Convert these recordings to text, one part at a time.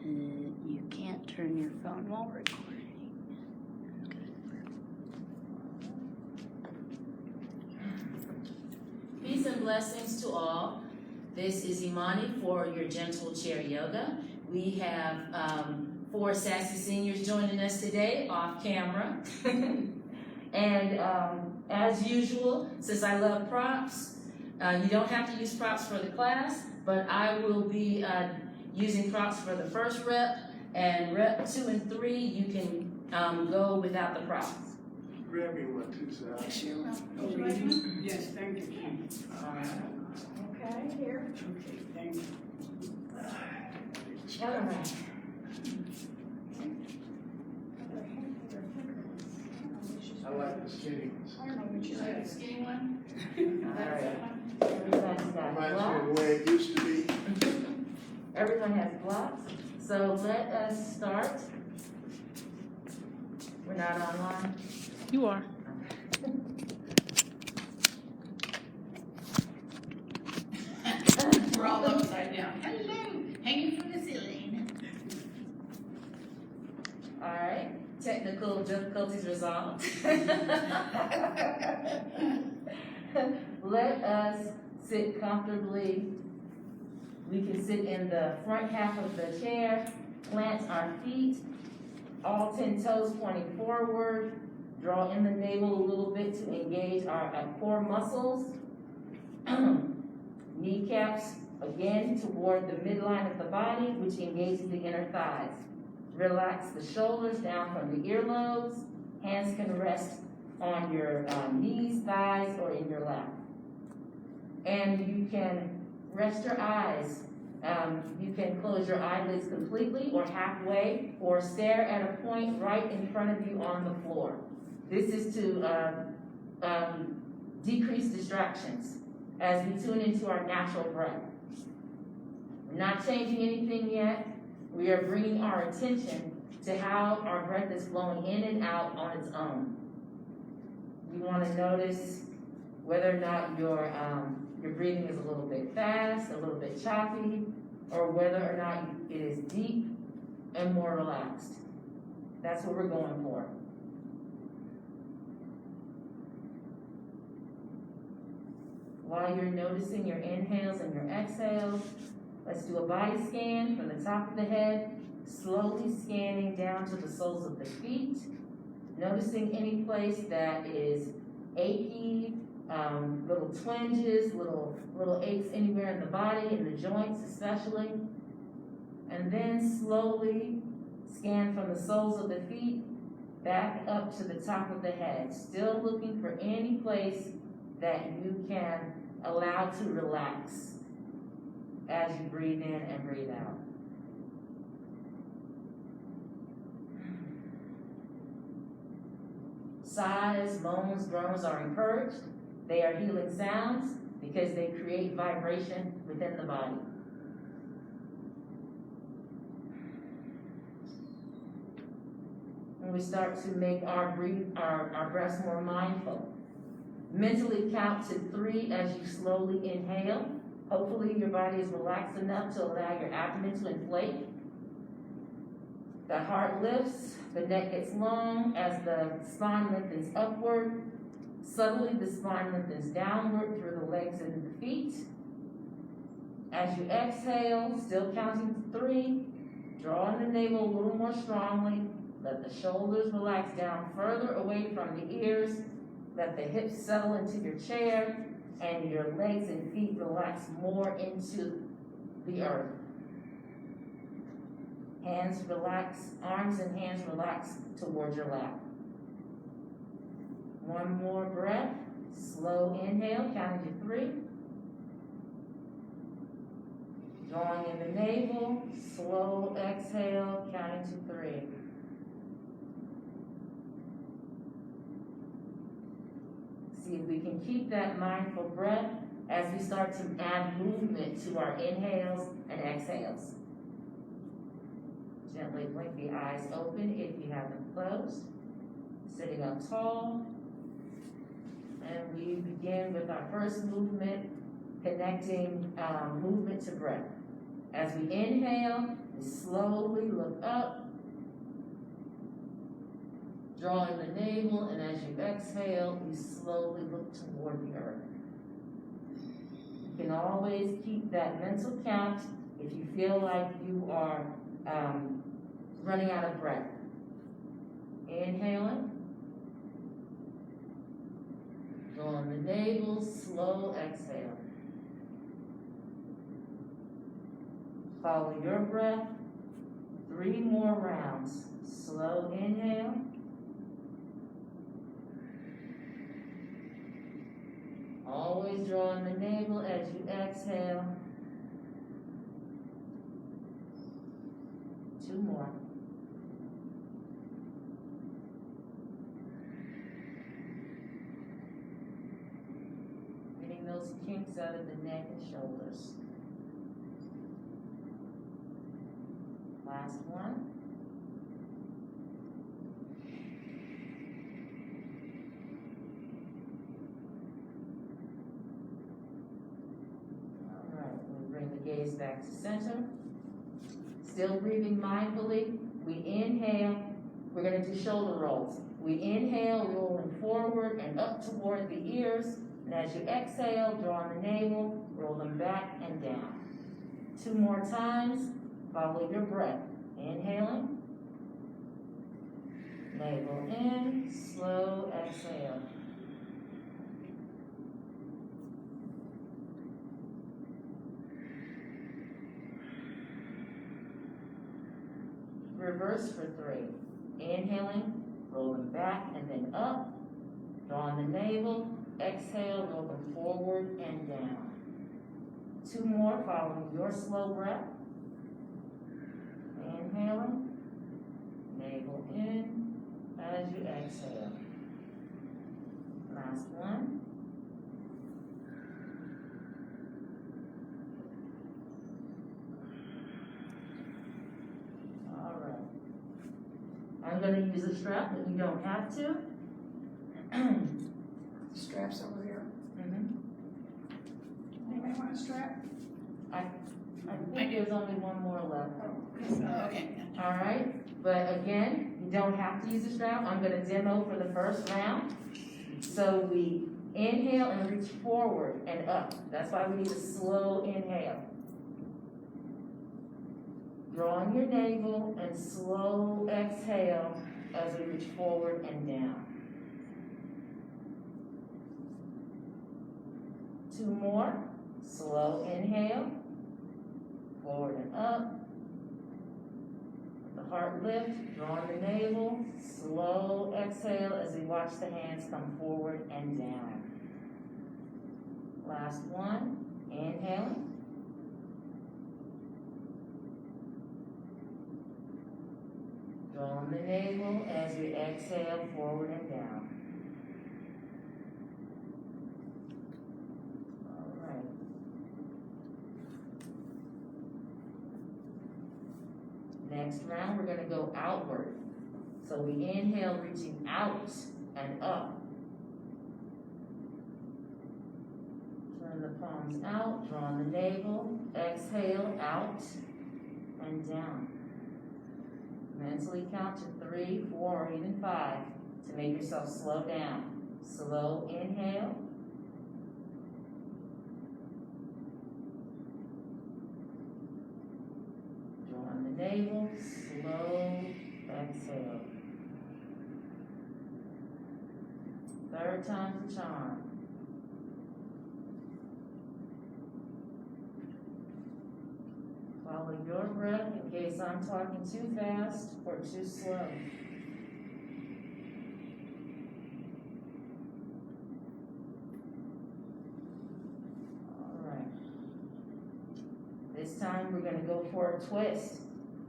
You can't turn your phone while recording. Peace and blessings to all. This is Imani for your gentle chair yoga. We have 4 sassy seniors joining us today off camera. And as usual, since I love props, you don't have to use props for the class, but I will be using props for the first rep, and rep 2 and 3, you can go without the props. Grab me one too, Sal. Sure. Yes, thank you. All right. Okay, here. Okay, thank you. All right. I like the skinny ones. I don't know what you Like like. the skinny one? All right. Everybody's got Reminds me blocks. of the way it used to be. Everyone has blocks. So let us start. We're not online. You are. We're all upside down. Hello, hanging from the ceiling. All right. Technical difficulties resolved. Let us sit comfortably. We can sit in the front half of the chair, plant our feet, all 10 toes pointing forward, draw in the navel a little bit to engage our core muscles. Kneecaps, again, toward the midline of the body, which engages the inner thighs. Relax the shoulders down from the earlobes. Hands can rest on your knees, thighs, or in your lap. And you can rest your eyes. You can close your eyelids completely or halfway, or stare at a point right in front of you on the floor. This is to decrease distractions as we tune into our natural breath. We're not changing anything yet. We are bringing our attention to how our breath is flowing in and out on its own. You want to notice whether or not your breathing is a little bit fast, a little bit choppy, or whether or not it is deep and more relaxed. That's what we're going for. While you're noticing your inhales and your exhales, let's do a body scan from the top of the head, slowly scanning down to the soles of the feet, noticing any place that is achy, little twinges, little aches anywhere in the body, in the joints especially. And then slowly scan from the soles of the feet back up to the top of the head, still looking for any place that you can allow to relax as you breathe in and breathe out. Sighs, moans, groans are encouraged. They are healing sounds because they create vibration within the body. And we start to make our breaths more mindful. Mentally count to 3 as you slowly inhale. Hopefully your body is relaxed enough to allow your abdomen to inflate. The heart lifts, the neck gets long as the spine lengthens upward. Subtly, the spine lengthens downward through the legs and the feet. As you exhale, still counting to 3, draw in the navel a little more strongly. Let the shoulders relax down further away from the ears. Let the hips settle into your chair, and your legs and feet relax more into the earth. Hands relax, arms and hands relax towards your lap. One more breath. Slow inhale, counting to 3. Drawing in the navel, slow exhale, counting to 3. See if we can keep that mindful breath as we start to add movement to our inhales and exhales. Gently blink the eyes open if you have them closed. Sitting up tall. And we begin with our first movement, connecting movement to breath. As we inhale, You slowly look up, drawing the navel, and as you exhale, you slowly look toward the earth. You can always keep that mental count if you feel like you are running out of breath. Inhaling, drawing the navel, slow exhale. Follow your breath, 3 more rounds. Slow inhale. Always drawing the navel as you exhale. 2 more. Getting those kinks out of the neck and shoulders. Last one. All right, we bring the gaze back to center. Still breathing mindfully. We inhale. We're going to do shoulder rolls. We inhale, rolling forward and up toward the ears. And as you exhale, draw the navel, roll them back and down. 2 more times. Follow your breath. Inhaling. Navel in. Slow exhale. Reverse for 3. Inhaling, rolling back and then up. Drawing the navel. Exhale, rolling forward and down. 2 more following your slow breath. Inhaling, navel in as you exhale. Last one. All right. I'm going to use a strap, but you don't have to. Straps over there. Mm-hmm. Anybody want a strap? I think there's only 1 more left. Okay. All right, but again, you don't have to use a strap. I'm going to demo for the first round. So we inhale and reach forward and up. That's why we need a slow inhale. Drawing your navel and slow exhale as we reach forward and down. 2 more. Slow inhale. Forward and up. The heart lift, drawing the navel, slow exhale as we watch the hands come forward and down. Last one, inhaling. Drawing the navel as we exhale forward and down. All right. Next round, we're going to go outward. So we inhale, reaching out and up. Turn the palms out, drawing the navel. Exhale, out and down. Mentally count to 3, 4, or even 5 to make yourself slow down. Slow inhale. Drawing the navel, slow exhale. 3rd time's the charm. Follow your breath in case I'm talking too fast or too slow. All right. This time we're going to go for a twist.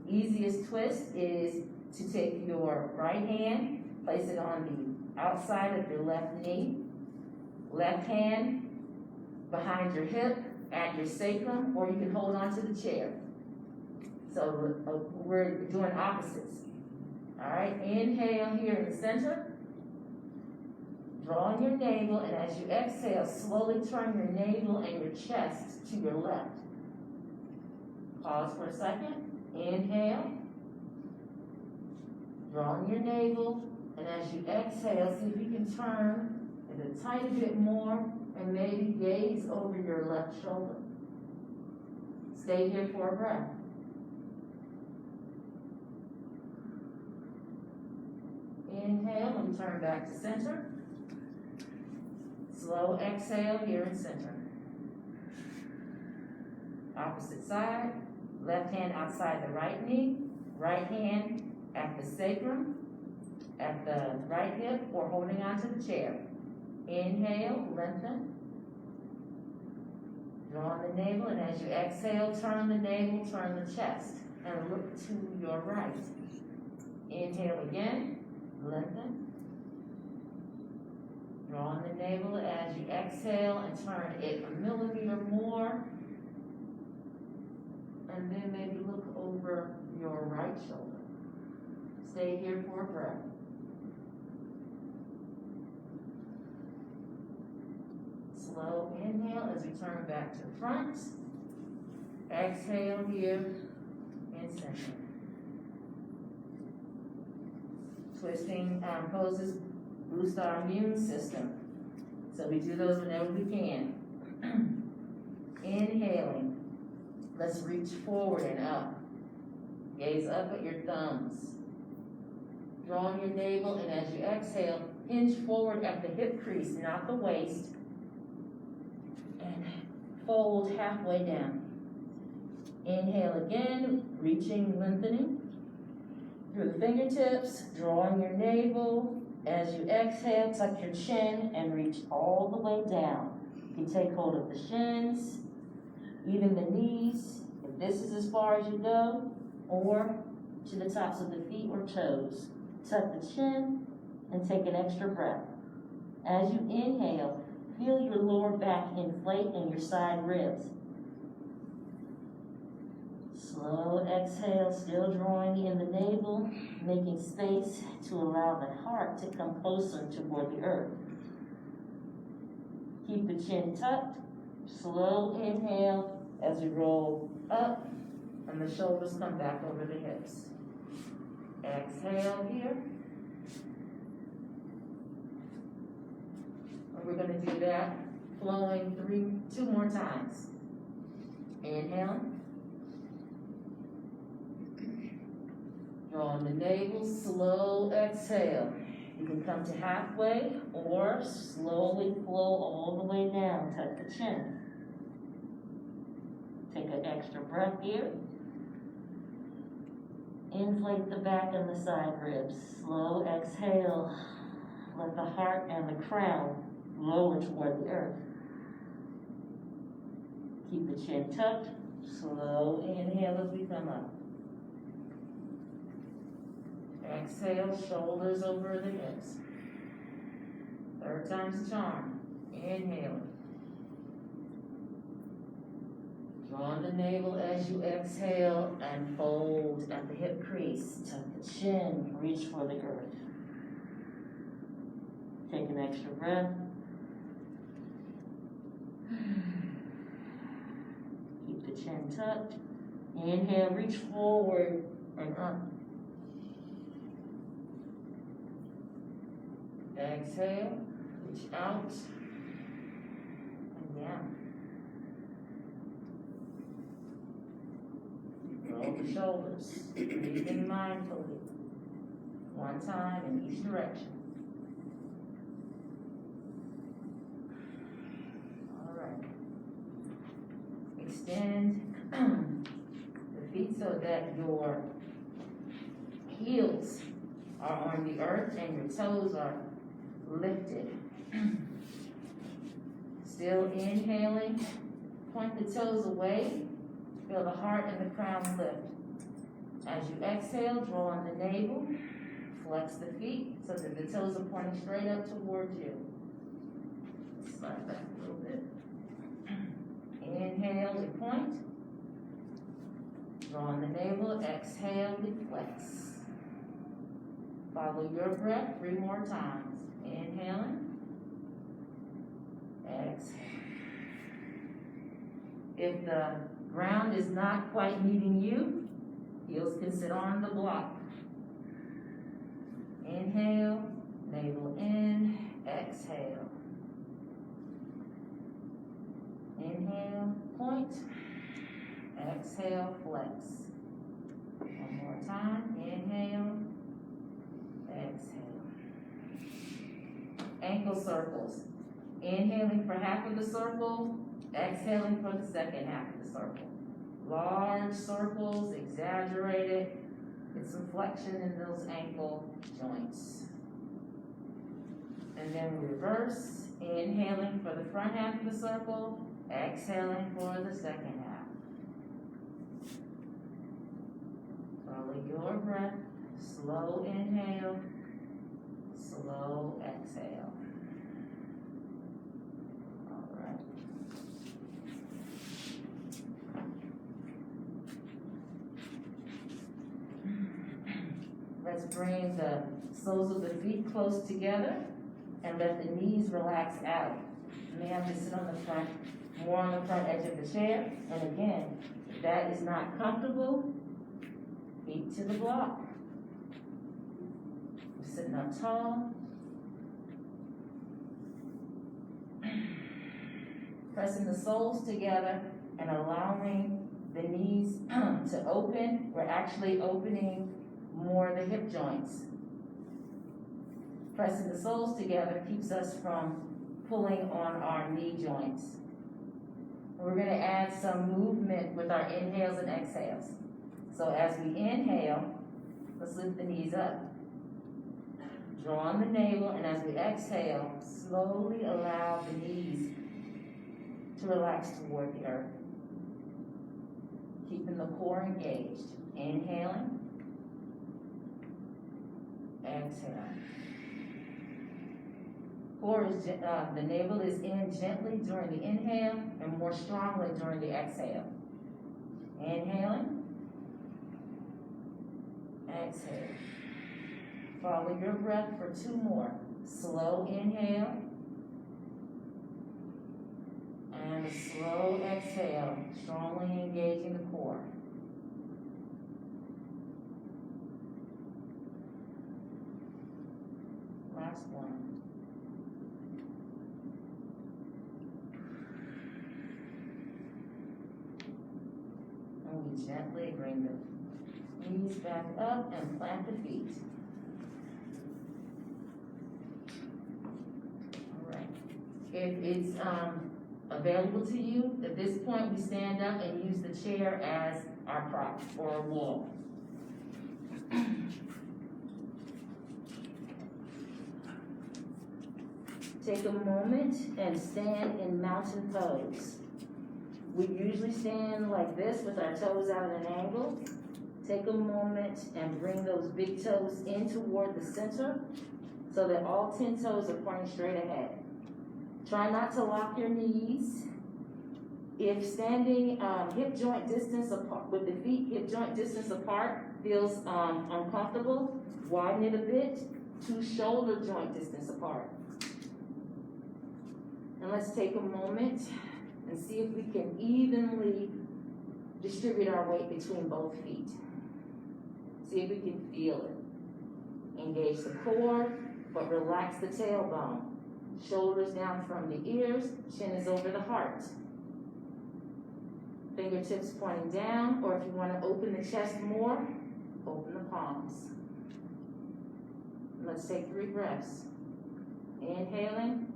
Easiest twist is to take your right hand, place it on the outside of your left knee. Left hand behind your hip at your sacrum, or you can hold on to the chair. So we're doing opposites. All right, inhale here in the center. Drawing your navel, and as you exhale, slowly turn your navel and your chest to your left. Pause for a second. Inhale. Drawing your navel, and as you exhale, see if you can turn it a tiny bit more and maybe gaze over your left shoulder. Stay here for a breath. Inhale and turn back to center. Slow exhale here in center. Opposite side, left hand outside the right knee, right hand at the sacrum, at the right hip, or holding onto the chair. Inhale, lengthen. Draw the navel, and as you exhale, turn the navel, turn the chest, and look to your right. Inhale again, lengthen. Draw the navel as you exhale and turn it a millimeter more. And then maybe look over your right shoulder. Stay here for a breath. Slow inhale as we turn back to the front. Exhale here in center. Twisting poses boost our immune system. So we do those whenever we can. Inhaling. Let's reach forward and up. Gaze up at your thumbs. Drawing your navel, and as you exhale, hinge forward at the hip crease, not the waist. And fold halfway down. Inhale again, reaching, lengthening. Through the fingertips, drawing your navel. As you exhale, tuck your chin and reach all the way down. You can take hold of the shins, even the knees, if this is as far as you go, or to the tops of the feet or toes. Tuck the chin and take an extra breath. As you inhale, feel your lower back inflate and your side ribs. Slow exhale, still drawing in the navel, making space to allow the heart to come closer toward the earth. Keep the chin tucked. Slow inhale as we roll up and the shoulders come back over the hips. Exhale here. And we're going to do that flowing two more times. Inhale. Drawing the navel, slow exhale. You can come to halfway or slowly flow all the way down. Tuck the chin. Take an extra breath here. Inflate the back and the side ribs. Slow exhale. Let the heart and the crown lower toward the earth. Keep the chin tucked. Slow inhale as we come up. Exhale, shoulders over the hips. Third time's the charm. Inhale. Draw the navel as you exhale and fold at the hip crease. Tuck the chin, reach for the earth. Take an extra breath. Keep the chin tucked. Inhale, reach forward and up. Exhale, reach out and down. Roll the shoulders, breathing mindfully. One time in each direction. All right. Extend the feet so that your heels are on the earth and your toes are lifted. Still inhaling. Point the toes away. Feel the heart and the crown lift. As you exhale, draw on the navel. Flex the feet so that the toes are pointing straight up towards you. Slide back a little bit. Inhale to point. Draw on the navel. Exhale to flex. Follow your breath 3 more times. Inhaling. Exhale. If the ground is not quite meeting you, Heels can sit on the block. Inhale, navel in, exhale. Inhale, point. Exhale, flex. One more time. Inhale, exhale. Ankle circles. Inhaling for half of the circle, exhaling for the second half of the circle. Large circles, exaggerated. Get some flexion in those ankle joints. And then reverse, inhaling for the front half of the circle, exhaling for the second half. Follow your breath, slow inhale, slow exhale. All right. Let's bring the soles of the feet close together and let the knees relax out. You may have to sit on the front, more on the front edge of the chair. And again, if that is not comfortable, feet to the block. We're sitting up tall. Pressing the soles together and allowing the knees to open. We're actually opening more of the hip joints. Pressing the soles together keeps us from pulling on our knee joints. We're going to add some movement with our inhales and exhales. So as we inhale, let's lift the knees up. Draw on the navel, and as we exhale, slowly allow the knees to relax toward the earth. Keeping the core engaged. Inhaling. Exhale. Core is, the navel is in gently during the inhale and more strongly during the exhale. Inhaling. Exhale. Follow your breath for 2 more. Slow inhale. And a slow exhale, strongly engaging the core. Last one. And we gently bring the knees back up and plant the feet. All right. If it's available to you, at this point we stand up and use the chair as our prop or a wall. Take a moment and stand in mountain pose. We usually stand like this with our toes out at an angle. Take a moment and bring those big toes in toward the center so that all 10 toes are pointing straight ahead. Try not to lock your knees. If standing hip joint distance apart, with the feet hip joint distance apart feels uncomfortable, widen it a bit to shoulder joint distance apart. And let's take a moment and see if we can evenly distribute our weight between both feet. See if we can feel it. Engage the core, but relax the tailbone. Shoulders down from the ears, chin is over the heart. Fingertips pointing down, or if you want to open the chest more, open the palms. Let's take 3 breaths. Inhaling.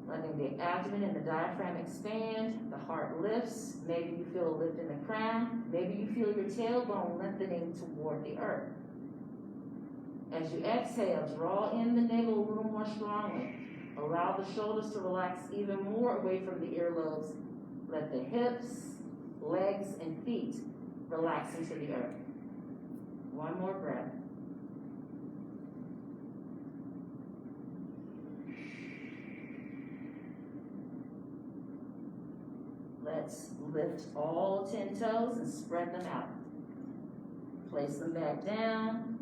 Letting the abdomen and the diaphragm expand, the heart lifts. Maybe you feel a lift in the crown. Maybe you feel your tailbone lengthening toward the earth. As you exhale, draw in the navel a little more strongly. Allow the shoulders to relax even more away from the earlobes. Let the hips, legs, and feet relax into the earth. One more breath. Let's lift all 10 toes and spread them out. Place them back down.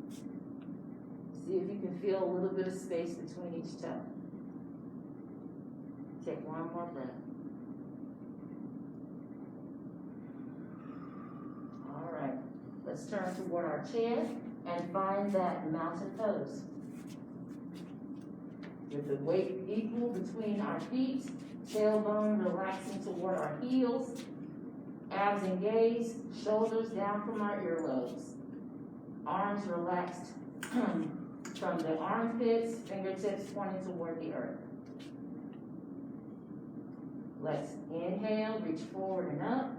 See if you can feel a little bit of space between each toe. Take one more breath. Let's turn toward our chair and find that mountain pose. With the weight equal between our feet, tailbone relaxing toward our heels, abs engaged, shoulders down from our earlobes. Arms relaxed from the armpits, fingertips pointing toward the earth. Let's inhale, reach forward and up.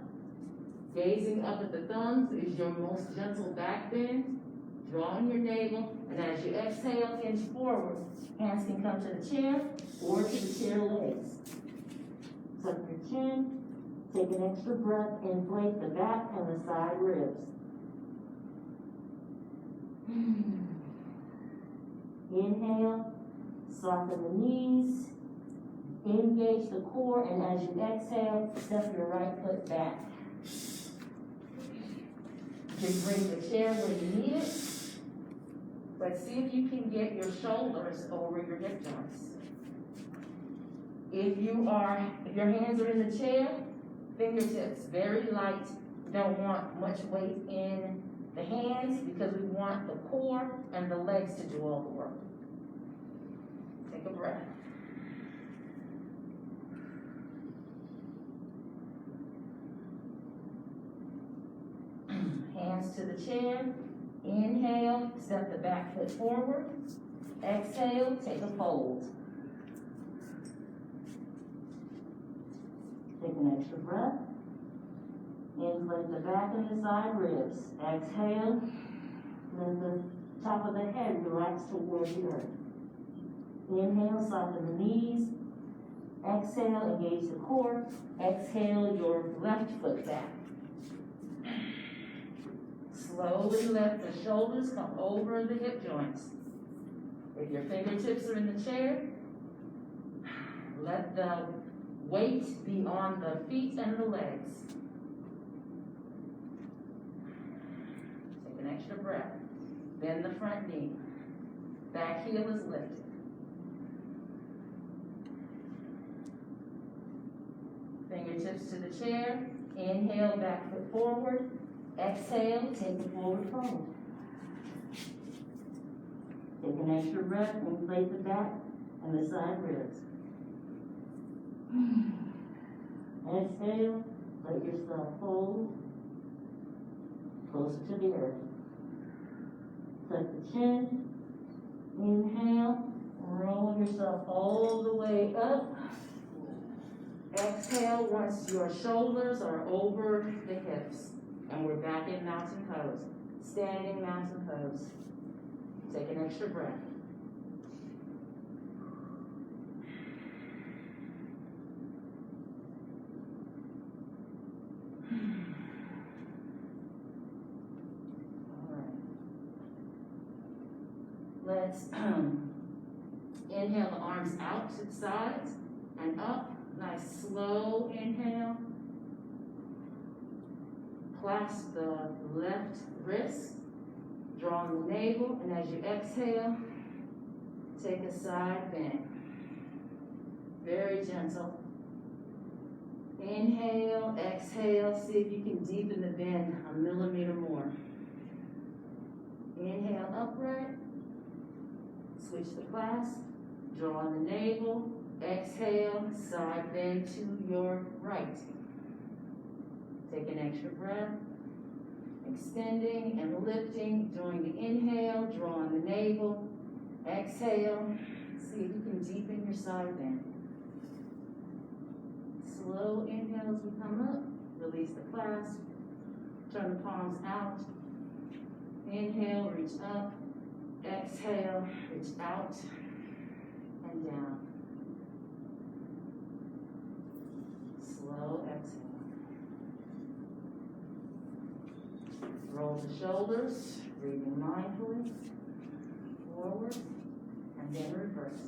Gazing up at the thumbs is your most gentle back bend. Drawing your navel, and as you exhale, hinge forward. Hands can come to the chair or to the chair legs. Tuck your chin. Take an extra breath, inflate the back and the side ribs. Inhale, soften the knees, engage the core, and as you exhale, step your right foot back. You can bring the chair where you need it, but see if you can get your shoulders over your hip joints. If your hands are in the chair, fingertips very light. Don't want much weight in the hands because we want the core and the legs to do all the work. Take a breath. Hands to the chair. Inhale, step the back foot forward. Exhale, take a fold. Take an extra breath. Inflate the back and the side ribs. Exhale. Let the top of the head relax toward the earth. Inhale, soften the knees. Exhale, engage the core. Exhale, your left foot back. Slowly let the shoulders come over the hip joints. If your fingertips are in the chair, let the weight be on the feet and the legs. Take an extra breath. Bend the front knee. Back heel is lifted. Fingertips to the chair. Inhale, back foot forward. Exhale, take a forward fold. Take an extra breath, inflate the back and the side ribs. Exhale, let yourself fold closer to the earth. Tuck the chin. Inhale, roll yourself all the way up. Exhale once your shoulders are over the hips. And we're back in mountain pose. Standing mountain pose. Take an extra breath. All right. Let's inhale the arms out to the sides and up. Nice slow inhale. Clasp the left wrist, drawing the navel, and as you exhale, take a side bend. Very gentle. Inhale, exhale, see if you can deepen the bend a millimeter more. Inhale, upright. Switch the clasp, draw the navel, exhale, side bend to your right. Take an extra breath, extending and lifting during the inhale, drawing the navel, exhale, see if you can deepen your side bend. Slow inhale as we come up, release the clasp, turn the palms out, inhale, reach up, exhale, reach out and down. Slow exhale. Roll the shoulders, breathing mindfully, forward, and then reverse.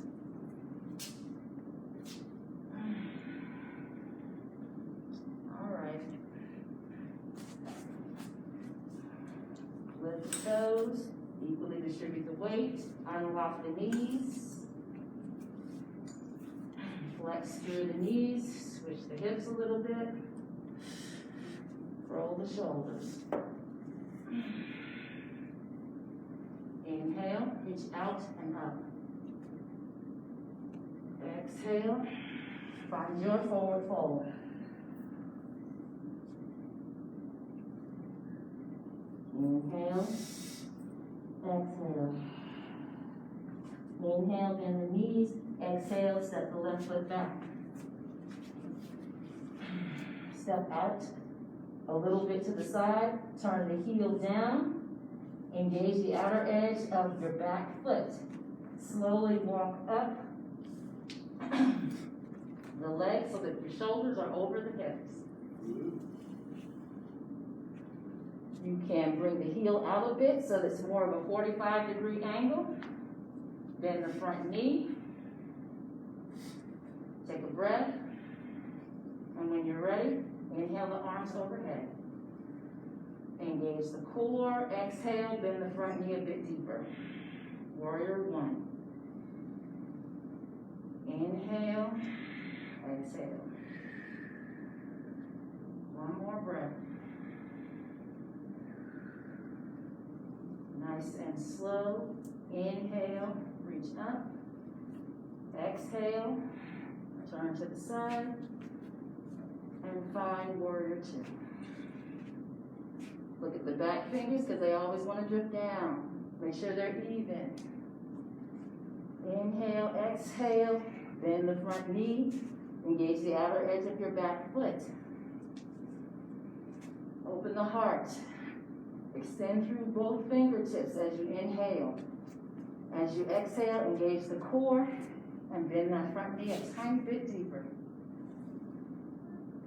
All right. Lift the toes, equally distribute the weight, unlock the knees, flex through the knees, switch the hips a little bit, roll the shoulders. Inhale, reach out and up. Exhale, find your forward fold. Inhale, exhale. Inhale, bend the knees. Exhale, step the left foot back. Step out a little bit to the side, turn the heel down, engage the outer edge of your back foot. Slowly walk up the legs so that your shoulders are over the hips. You can bring the heel out a bit so that it's more of a 45-degree angle. Bend the front knee. Take a breath. And when you're ready, inhale the arms overhead. Engage the core. Exhale, bend the front knee a bit deeper. Warrior one. Inhale, exhale. One more breath. Nice and slow. Inhale, reach up. Exhale, turn to the side. And find warrior two. Look at the back fingers because they always want to drift down. Make sure they're even. Inhale, exhale, bend the front knee. Engage the outer edge of your back foot. Open the heart. Extend through both fingertips as you inhale. As you exhale, engage the core and bend that front knee a tiny bit deeper.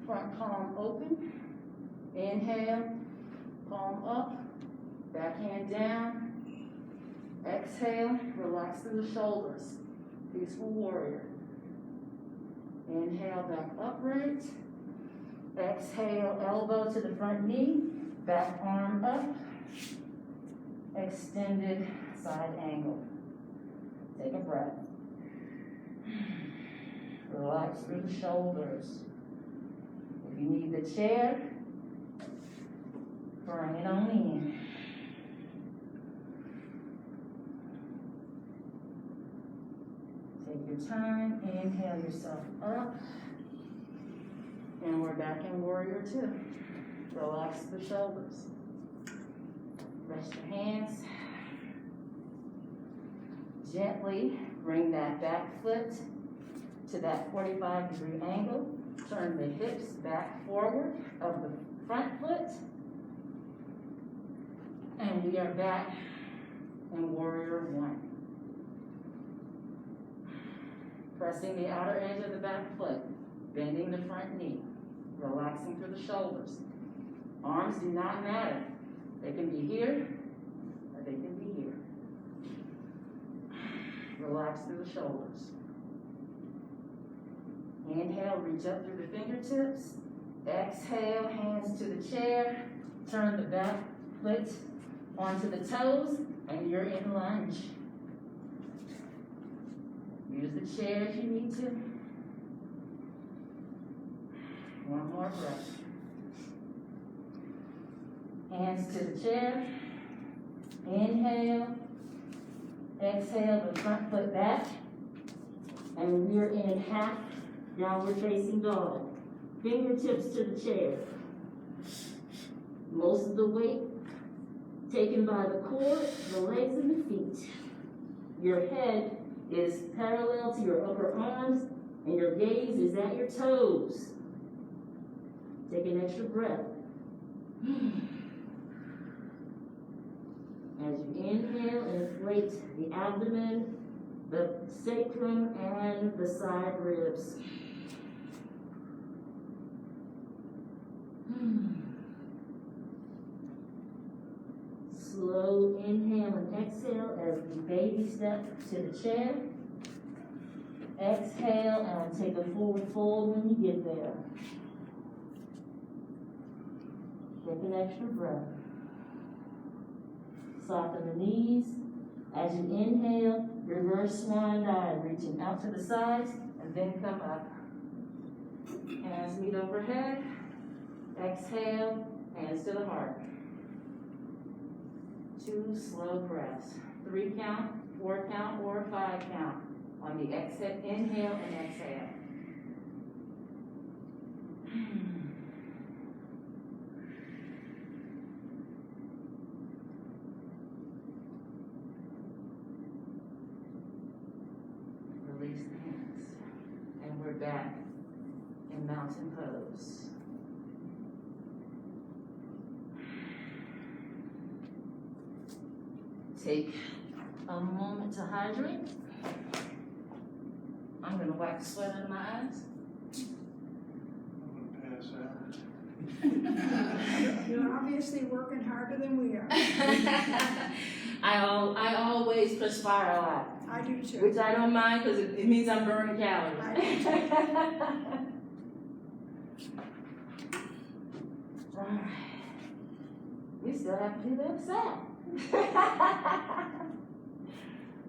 Front palm open. Inhale, palm up, back hand down. Exhale, relax through the shoulders. Peaceful warrior. Inhale, back upright. Exhale, elbow to the front knee, back arm up. Extended side angle. Take a breath. Relax through the shoulders. If you need the chair, bring it on in. Take your time, inhale yourself up. And we're back in warrior two. Relax the shoulders. Rest your hands. Gently bring that back foot to that 45-degree angle. Turn the hips back forward of the front foot. And we are back in warrior one. Pressing the outer edge of the back foot, bending the front knee, relaxing through the shoulders. Arms do not matter. They can be here, or they can be here. Relax through the shoulders. Inhale, reach up through the fingertips. Exhale, hands to the chair. Turn the back foot onto the toes, and you're in lunge. Use the chair if you need to. One more breath. Hands to the chair. Inhale. Exhale, the front foot back. And we're in half downward facing dog. Fingertips to the chair. Most of the weight taken by the core, the legs, and the feet. Your head is parallel to your upper arms, and your gaze is at your toes. Take an extra breath. As you inhale, inflate the abdomen, the sacrum, and the side ribs. Slow inhale and exhale as we baby step to the chair. Exhale and take a forward fold when you get there. Take an extra breath. Soften the knees. As you inhale, reverse swan dive, reaching out to the sides and then come up. Hands meet overhead. Exhale, hands to the heart. 2 slow breaths. 3 count, 4 count, or 5 count on the exhale, inhale and exhale. Release the hands. And we're back in mountain pose. Take a moment to hydrate. I'm gonna wipe the sweat out of my eyes. I'm gonna pass out. You're obviously working harder than we are. I always perspire a lot, I do too. which I don't mind because it means I'm burning calories. I do Alright. We still have to do the other side.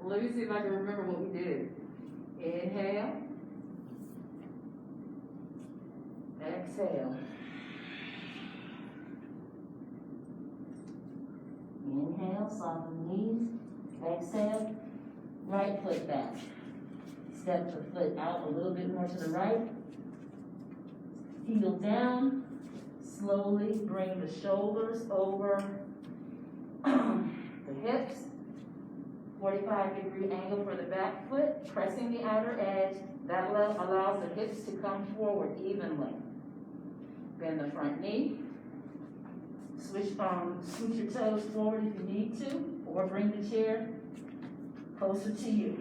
Let me see if I can remember what we did. Inhale. Exhale. Inhale, soften the knees. Exhale, right foot back. Step the foot out a little bit more to the right. Heel down. Slowly bring the shoulders over the hips. 45-degree angle for the back foot, pressing the outer edge. That allows the hips to come forward evenly. Bend the front knee. Switch your toes forward if you need to, or bring the chair closer to you.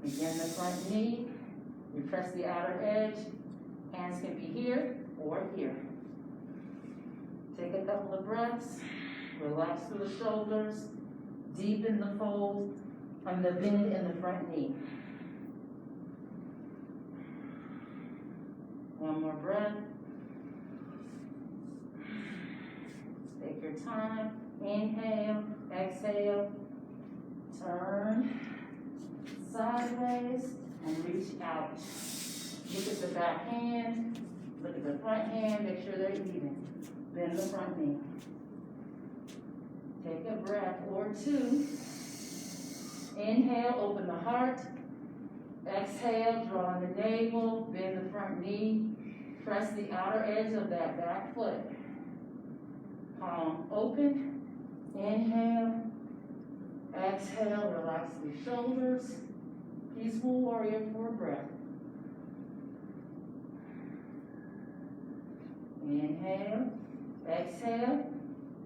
Begin the front knee. You press the outer edge. Hands can be here or here. Take a couple of breaths. Relax through the shoulders. Deepen the fold from the bend in the front knee. One more breath. Take your time. Inhale, exhale. Turn sideways and reach out. Look at the back hand. Look at the front hand. Make sure they're even. Bend the front knee. Take a breath or two. Inhale, open the heart. Exhale, draw in the navel, bend the front knee. Press the outer edge of that back foot. Palm open. Inhale. Exhale, relax the shoulders. Peaceful warrior for a breath. Inhale. Exhale.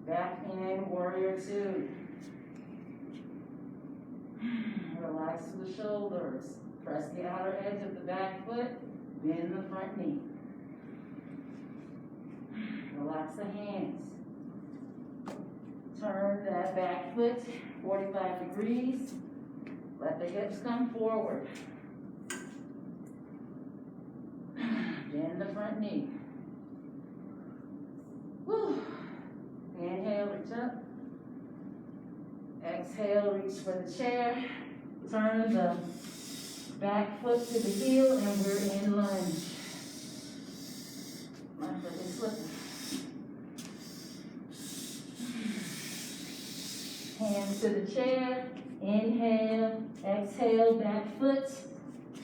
Back in warrior 2. Relax the shoulders. Press the outer edge of the back foot. Bend the front knee. Relax the hands. Turn that back foot 45 degrees. Let the hips come forward. Bend the front knee. Whew. Inhale, reach up. Exhale, reach for the chair. Turn the back foot to the heel and we're in lunge. My foot is slipping. Hands to the chair. Inhale, exhale, back foot.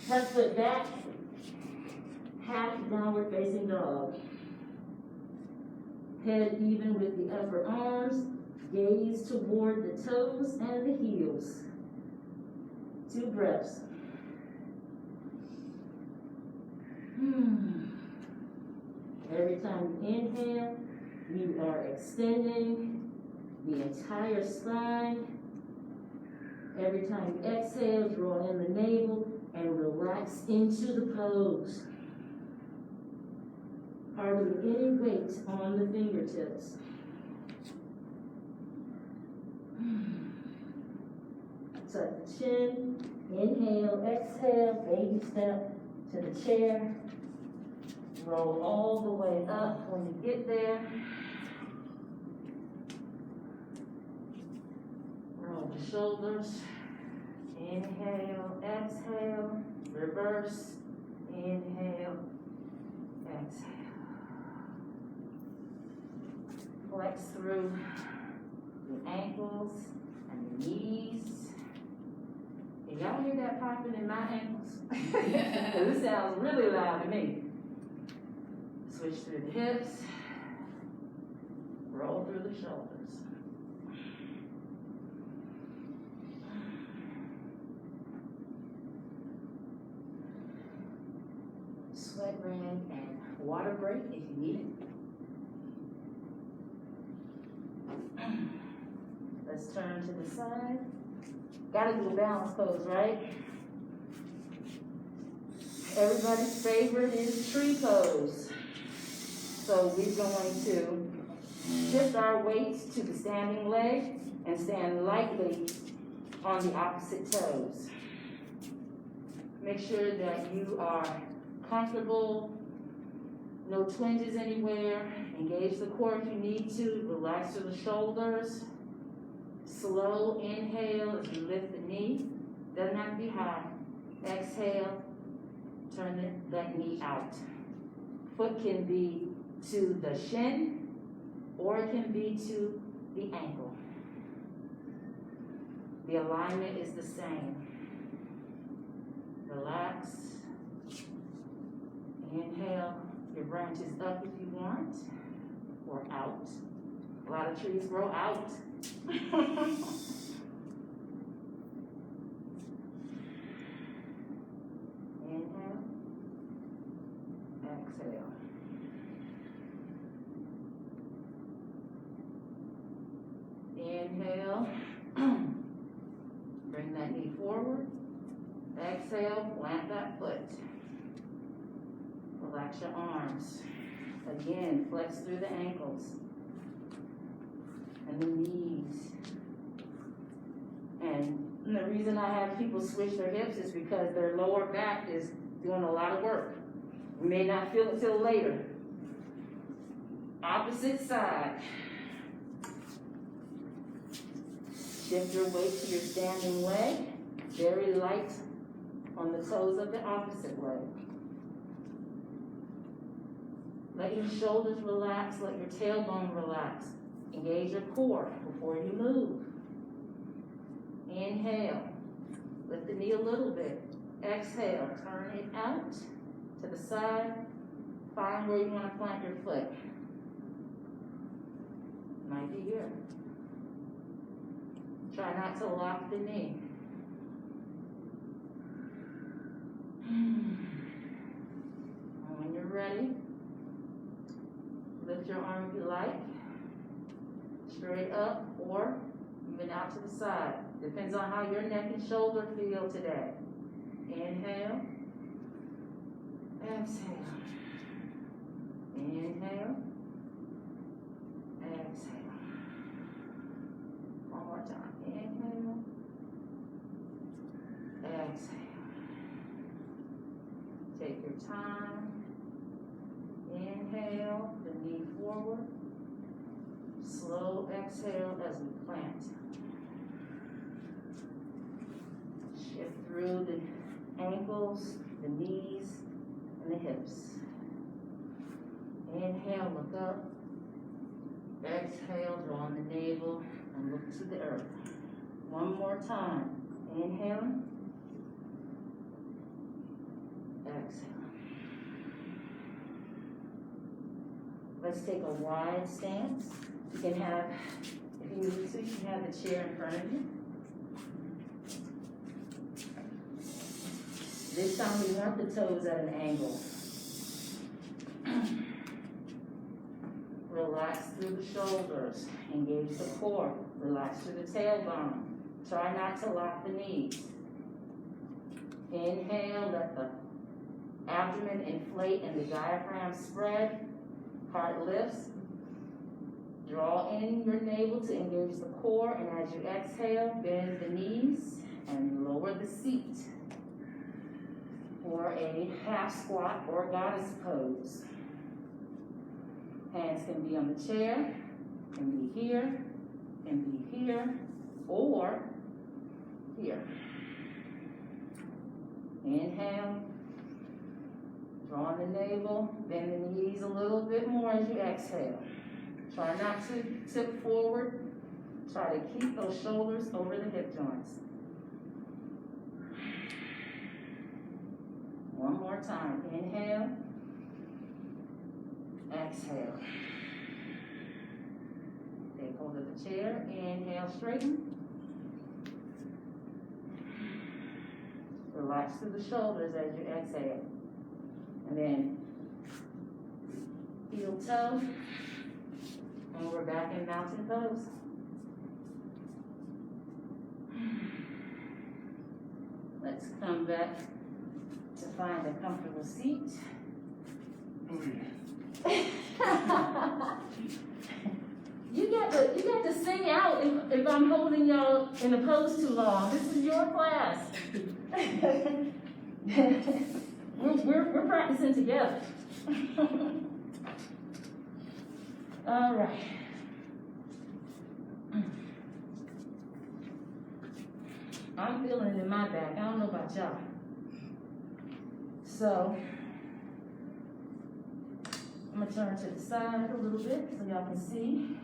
Front foot back. Half downward facing dog. Head even with the upper arms. Gaze toward the toes and the heels. 2 breaths. Every time you inhale, you are extending the entire spine. Every time you exhale, draw in the navel and relax into the pose. Hardly any weight on the fingertips. Tuck the chin. Inhale, exhale, baby step to the chair. Roll all the way up when you get there. Roll the shoulders. Inhale, exhale, reverse. Inhale, exhale. Flex through the ankles and the knees. If y'all hear that popping in my ankles, 'cause it sounds really loud to me. Switch through the hips, roll through the shoulders. Sweat rag and water break if you need it. Let's turn to the side. Gotta do a balance pose, right? Everybody's favorite is tree pose. So we're going to shift our weights to the standing leg and stand lightly on the opposite toes. Make sure that you are comfortable, no twinges anywhere. Engage the core if you need to. Relax through the shoulders. Slow inhale as you lift the knee. Doesn't have to be high. Exhale, turn that knee out. Foot can be to the shin or it can be to the ankle. The alignment is the same. Relax. Inhale, your branches up if you want, or out. A lot of trees grow out. Inhale, exhale. Inhale, bring that knee forward. Exhale, plant that foot. Relax your arms. Again, flex through the ankles and the knees. And the reason I have people switch their hips is because their lower back is doing a lot of work. You may not feel it till later. Opposite side. Shift your weight to your standing leg. Very light on the toes of the opposite leg. Let your shoulders relax, let your tailbone relax. Engage your core before you move. Inhale, lift the knee a little bit. Exhale, turn it out to the side. Find where you want to plant your foot. Might be here. Try not to lock the knee. And when you're ready, lift your arm if you like, straight up or even out to the side. Depends on how your neck and shoulder feel today. Inhale, exhale. Inhale, exhale. One more time. Inhale, exhale. Take your time. Inhale, the knee forward. Slow exhale as we plant. Shift through the ankles, the knees, and the hips. Inhale, look up. Exhale, draw on the navel and look to the earth. One more time. Inhale. Exhale. Let's take a wide stance. You can have, if you need to, you can have the chair in front of you. This time we want the toes at an angle. Relax through the shoulders. Engage the core. Relax through the tailbone. Try not to lock the knees. Inhale, let the abdomen inflate and the diaphragm spread. Heart lifts. Draw in your navel to engage the core, and as you exhale, bend the knees and lower the seat for a half squat or goddess pose. Hands can be on the chair, can be here, or here. Inhale. Draw on the navel, bend the knees a little bit more as you exhale. Try not to tip forward. Try to keep those shoulders over the hip joints. One more time. Inhale. Exhale. Take hold of the chair. Inhale, straighten. Relax through the shoulders as you exhale. And then heel toe. And we're back in mountain pose. Let's come back to find a comfortable seat. You got to sing out if I'm holding y'all in a pose too long. This is your class. we're practicing together. All right. I'm feeling it in my back. I don't know about y'all. So, I'm going to turn to the side a little bit so y'all can see.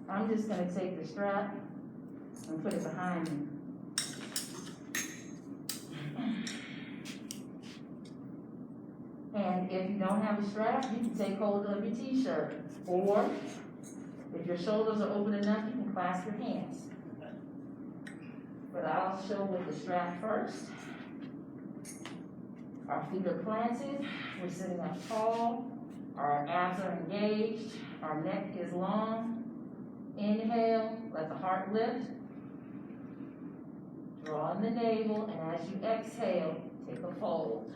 I'm just going to take the strap and put it behind me. And if you don't have a strap, you can take hold of your t-shirt. Or, if your shoulders are open enough, you can clasp your hands. But I'll show with the strap first. Our feet are planted. We're sitting up tall. Our abs are engaged. Our neck is long. Inhale, let the heart lift. Draw in the navel, and as you exhale, take a fold.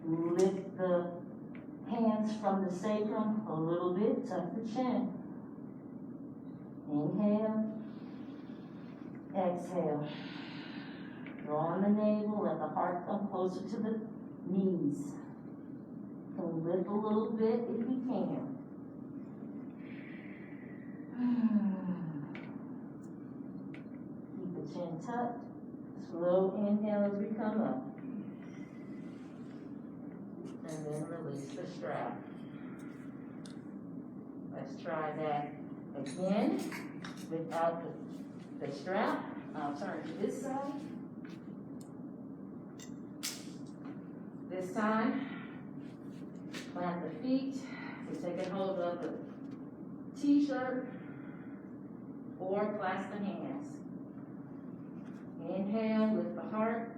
Lift the hands from the sacrum a little bit, tuck the chin. Inhale. Exhale. Draw in the navel, let the heart come closer to the knees. You can lift a little bit if you can. Keep the chin tucked. Slow inhale as we come up. And then release the strap. Let's try that again without the strap. I'll turn to this side. This time, plant the feet. We're taking hold of the t-shirt or clasp the hands. Inhale, lift the heart.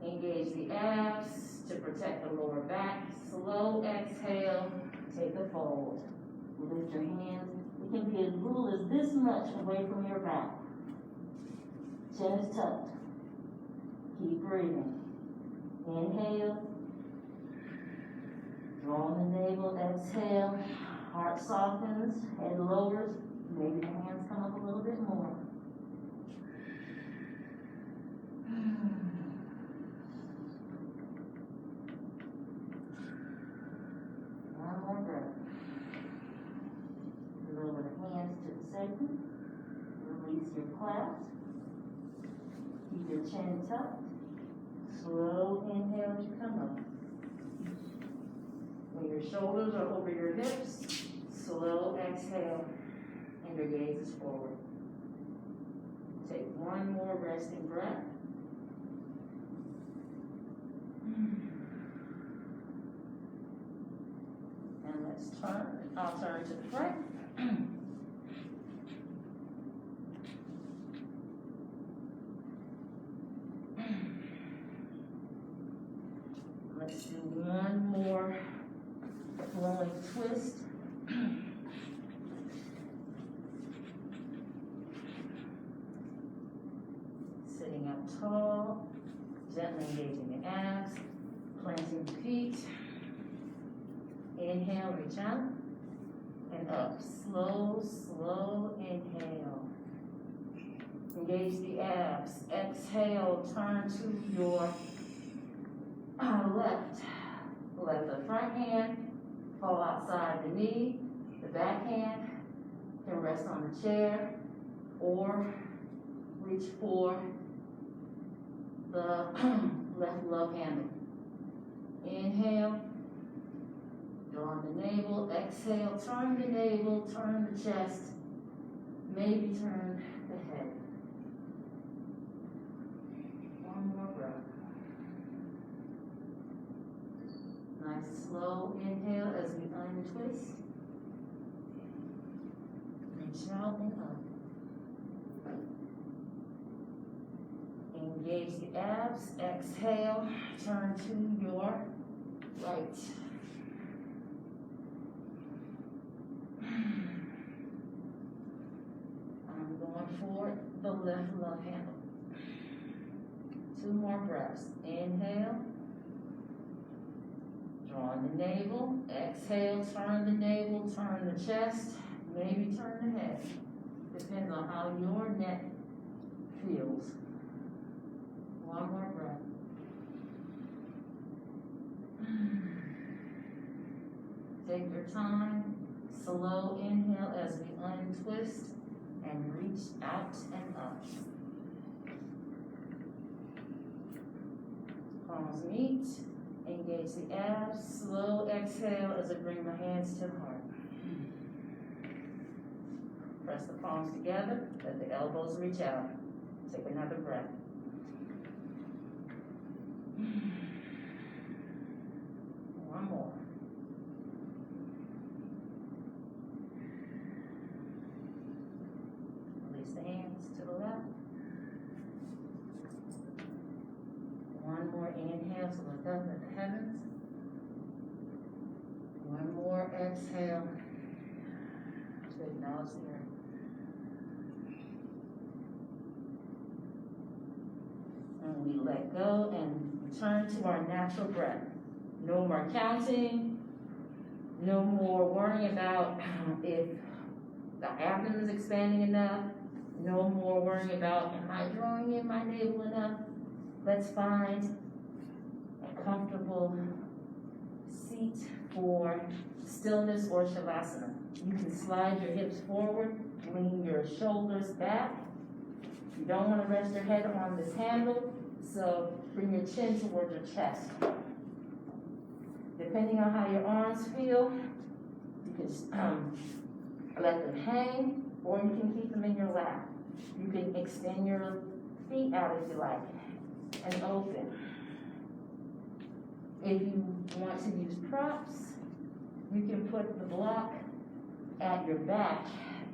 Engage the abs to protect the lower back. Slow exhale, take a fold. Lift your hands. It can be as little as this much away from your back. Chin is tucked. Keep breathing. Inhale. Draw in the navel. Exhale. Heart softens. Head lowers. Maybe the hands come up a little bit more. One more breath. Lower the hands to the sacrum. Release your clasp. Keep your chin tucked. Slow inhale as you come up. When your shoulders are over your hips, slow exhale and your gaze is forward. Take one more resting breath. And let's turn. I'll turn to the front. Let's do one more flowing twist. Sitting up tall, gently engaging the abs, planting the feet. Inhale, reach out and up. Slow, slow inhale. Engage the abs. Exhale, turn to your left. Let the front hand fall outside the knee. The back hand can rest on the chair or reach for the left love handle. Inhale. Draw on the navel. Exhale. exhale, turn the navel, turn the chest, maybe turn the head. One more breath. Nice slow inhale as we untwist. Reach out and up. Engage the abs. Exhale, turn to your right. I'm going for the left love handle. 2 more breaths. Inhale. Draw the navel. Exhale, turn the navel, turn the chest, maybe turn the head. Depends on how your neck feels. 1 more breath. Take your time. Slow inhale as we untwist and reach out and up. Palms meet. Engage the abs. Slow exhale as I bring my hands to the heart. Press the palms together. Let the elbows reach out. Take another breath. One more. Release the hands to the left. One more inhale to look up at the heavens. One more exhale to acknowledge the earth. And we let go and return to our natural breath. No more counting. No more worrying about if the abdomen is expanding enough. No more worrying about, am I drawing in my navel enough? Let's find a comfortable seat for stillness or shavasana. You can slide your hips forward, lean your shoulders back. You don't want to rest your head on this handle, so bring your chin towards your chest. Depending on how your arms feel, you can let them hang, or you can keep them in your lap. You can extend your feet out if you like, and open. If you want to use props, you can put the block at your back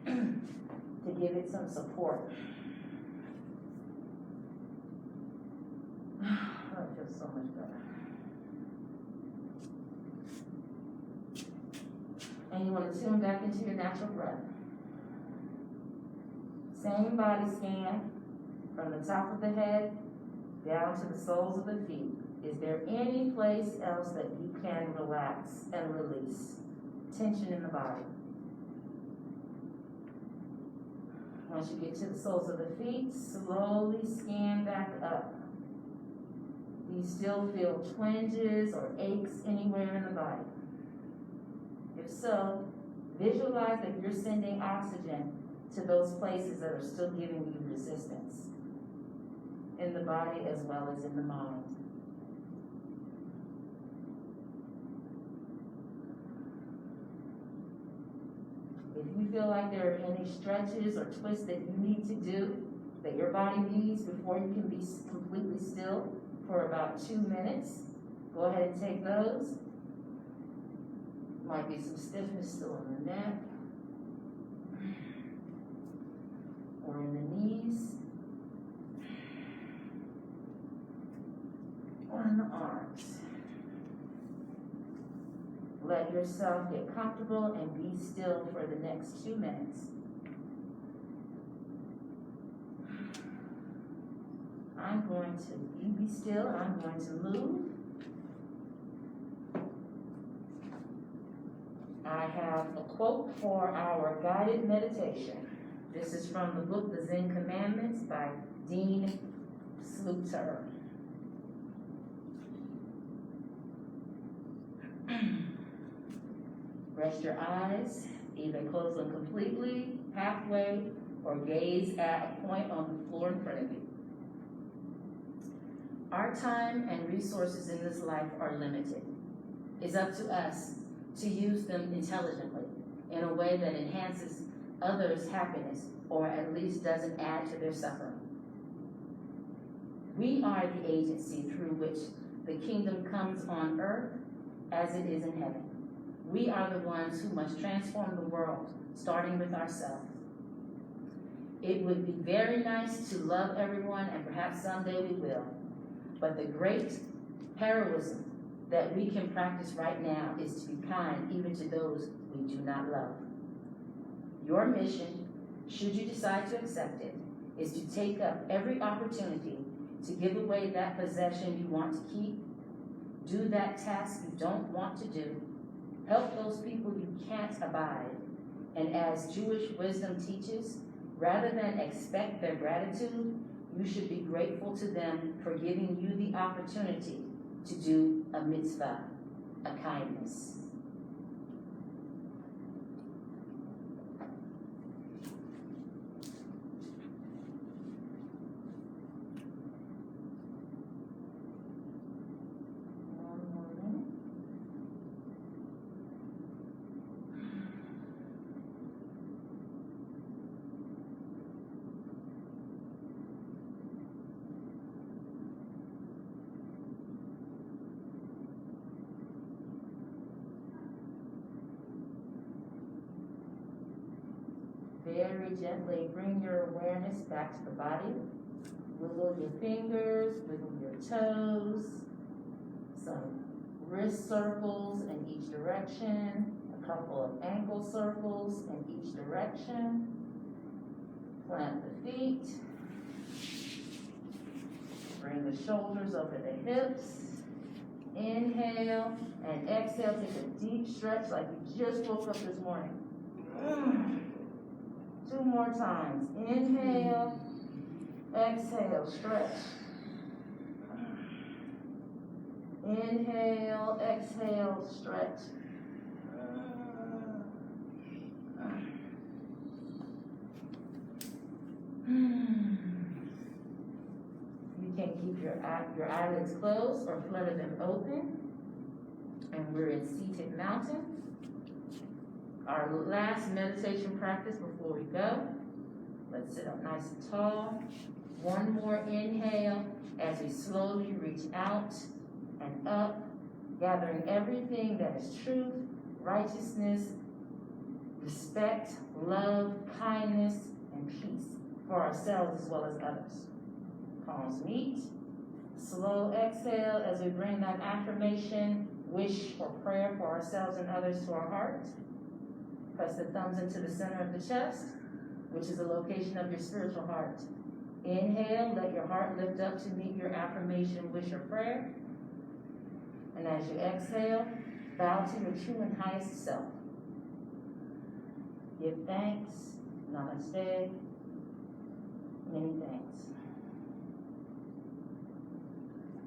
to give it some support. That feels so much better. And you want to tune back into your natural breath. Same body scan from the top of the head down to the soles of the feet. Is there any place else that you can relax and release tension in the body? Once you get to the soles of the feet, slowly scan back up. Do you still feel twinges or aches anywhere in the body? If so, visualize that you're sending oxygen to those places that are still giving you resistance in the body as well as in the mind. If you feel like there are any stretches or twists that you need to do, that your body needs before you can be completely still for about 2 minutes, go ahead and take those. Might be some stiffness still in the neck or in the knees or in the arms. Let yourself get comfortable and be still for the next 2 minutes. You be still, I'm going to move. I have a quote for our guided meditation. This is from the book, The Zen Commandments by Dean Sluter. Rest your eyes, either close them completely, halfway, or gaze at a point on the floor in front of you. Our time and resources in this life are limited. It's up to us to use them intelligently in a way that enhances others' happiness or at least doesn't add to their suffering. We are the agency through which the kingdom comes on earth as it is in heaven. We are the ones who must transform the world, starting with ourselves. It would be very nice to love everyone, and perhaps someday we will. But the great heroism that we can practice right now is to be kind even to those we do not love. Your mission, should you decide to accept it, is to take up every opportunity to give away that possession you want to keep, do that task you don't want to do, help those people you can't abide, and as Jewish wisdom teaches, rather than expect their gratitude, you should be grateful to them for giving you the opportunity to do a mitzvah, a kindness. Very gently bring your awareness back to the body. Wiggle your fingers, wiggle your toes, some wrist circles in each direction, a couple of ankle circles in each direction. Plant the feet. Bring the shoulders over the hips. Inhale and exhale. Take a deep stretch like you just woke up this morning. 2 more times. Inhale, exhale, stretch. Inhale, exhale, stretch. You can keep your eyelids closed or flutter them open. And we're in seated mountain. Our last meditation practice before we go. Let's sit up nice and tall. 1 more inhale as we slowly reach out and up, gathering everything that is truth, righteousness, respect, love, kindness, and peace for ourselves as well as others. Palms meet. Slow exhale as we bring that affirmation, wish, or prayer for ourselves and others to our heart. Press the thumbs into the center of the chest, which is the location of your spiritual heart. Inhale, let your heart lift up to meet your affirmation, wish, or prayer. And as you exhale, bow to your true and highest self. Give thanks. Namaste. Many thanks.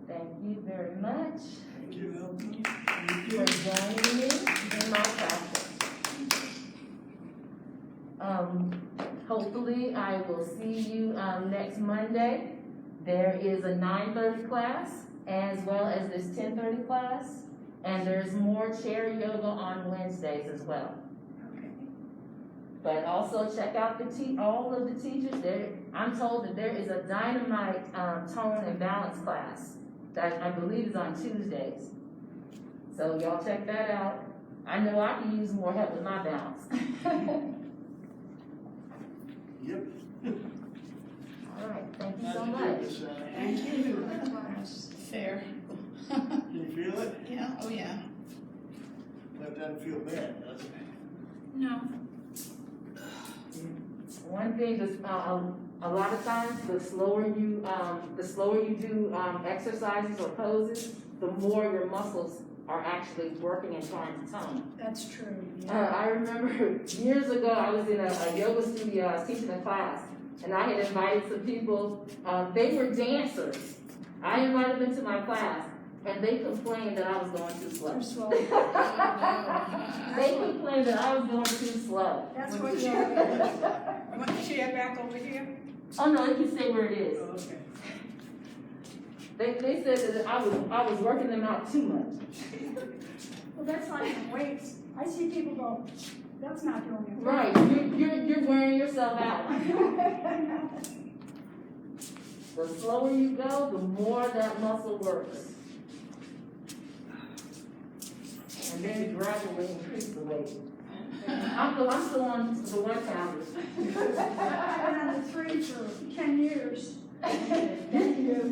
Thank you very much Thank you. for joining me in my practice. Hopefully I will see you next Monday. There is a 9:30 class as well as this 10:30 class, and there's more chair yoga on Wednesdays as well. Okay. But also check out all of the teachers there. I'm told that there is a dynamite tone and balance class that I believe is on Tuesdays. So y'all check that out. I know I can use more help with my balance. Yep. All right, thank you How'd so you do much. this, Thank you. Likewise. Fair. Can you feel it? Yeah, oh yeah. That doesn't feel bad, does it? No. One thing is, a lot of times, the slower you do exercises or poses, the more your muscles are actually working and trying to tone. That's true. Yeah. I remember years ago, I was in a yoga studio, I was teaching a class, and I had invited some people, they were dancers. I invited them to my class, and they complained that I was going too slow. Too slow. They complained that I was going too slow. That's what you Want the chair back over here? Oh no, you can stay where it is. Oh, okay. They said that I was working them out too much. Well, that's like in weights. I see people go, that's not doing it. Right, you're wearing yourself out. The slower you go, the more that muscle works. And then you gradually increase the weight. I'm still on the 1 pounders. I've been on the 3 for 10 years.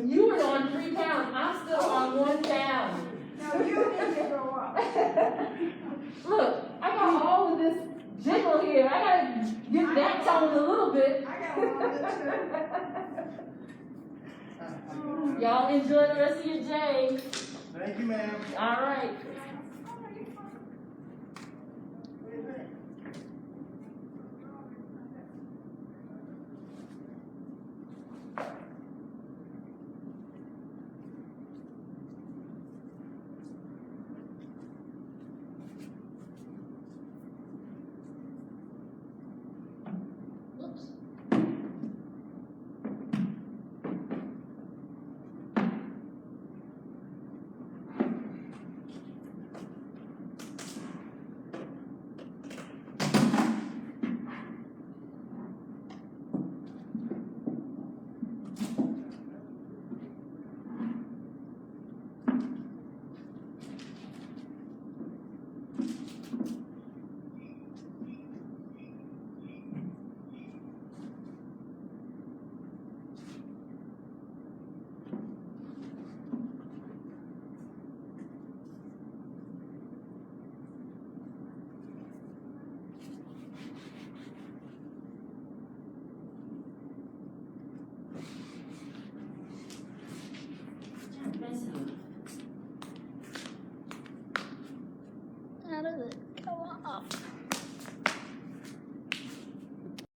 You were on 3 pounds, I'm still on 1 pound. Now you need to go up. Look, I got all of this jiggle here. I gotta get that toned a little bit. I got one of it too. Y'all enjoy the rest of your day. Thank you, ma'am. All right. What do you think? Whoops. How does it go off?